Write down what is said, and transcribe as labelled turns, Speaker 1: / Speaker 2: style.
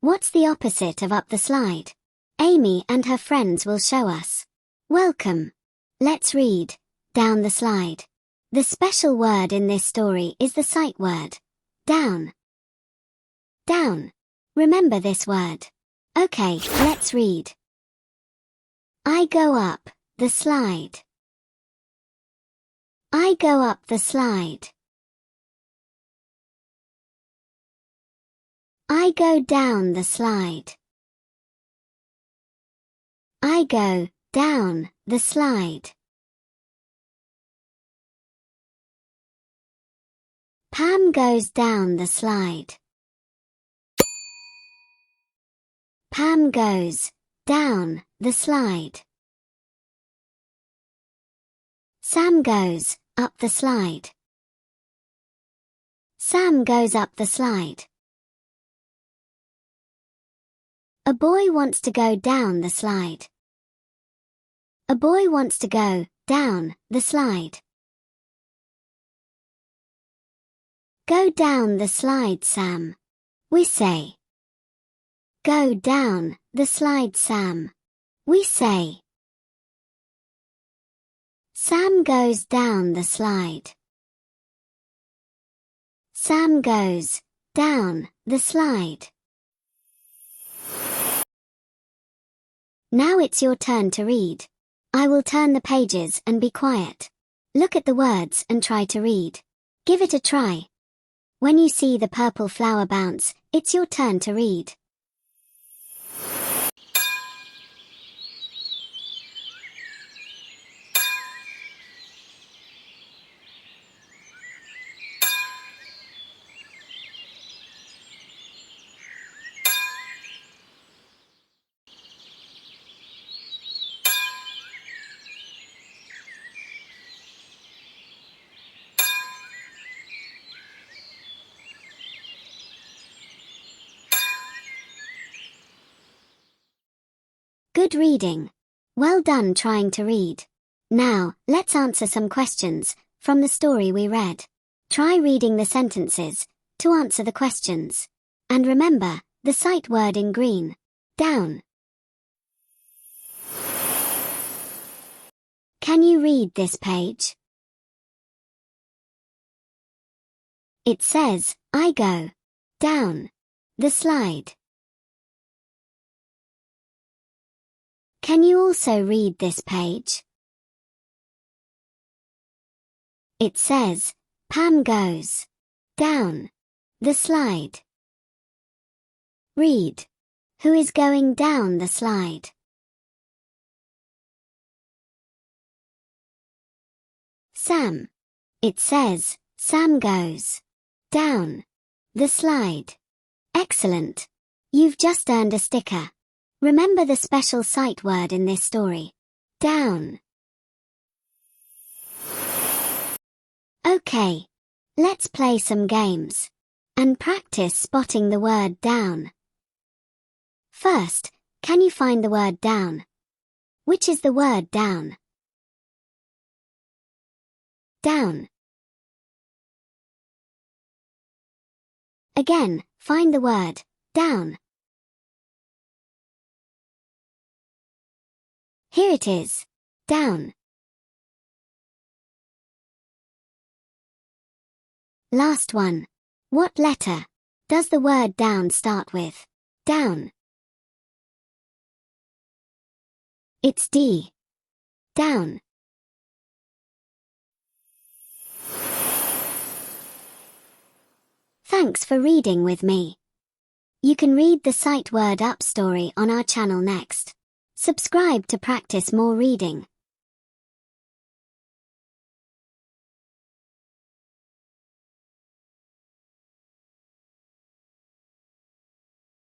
Speaker 1: What's the opposite of up the slide? Amy and her friends will show us. Welcome. Let's read, down the slide. The special word in this story is the sight word, down. Down. Remember this word. Okay, let's read. I go up the slide. I go up the slide. I go down the slide. I go down the slide. Pam goes down the slide. Pam goes down the slide. Sam goes up the slide. Sam goes up the slide. A boy wants to go down the slide. A boy wants to go down the slide. Go down the slide, Sam. We say. Go down the slide, Sam. We say. Sam goes down the slide. Sam goes down the slide. Now it's your turn to read. I will turn the pages and be quiet. Look at the words and try to read. Give it a try. When you see the purple flower bounce, it's your turn to read. Good reading. Well done trying to read. Now, let's answer some questions from the story we read. Try reading the sentences to answer the questions. And remember, the sight word in green, down. Can you read this page? It says, I go down the slide. Can you also read this page? It says, Pam goes down the slide. Read. Who is going down the slide? Sam. It says, Sam goes down the slide. Excellent. You've just earned a sticker. Remember the special sight word in this story. Down. Okay. Let's play some games. And practice spotting the word down. First, can you find the word down? Which is the word down? Down. Again, find the word down. Here it is. Down. Last one. What letter does the word down start with? Down. It's D. Down. Thanks for reading with me. You can read the sight word up story on our channel next. Subscribe to practice more reading.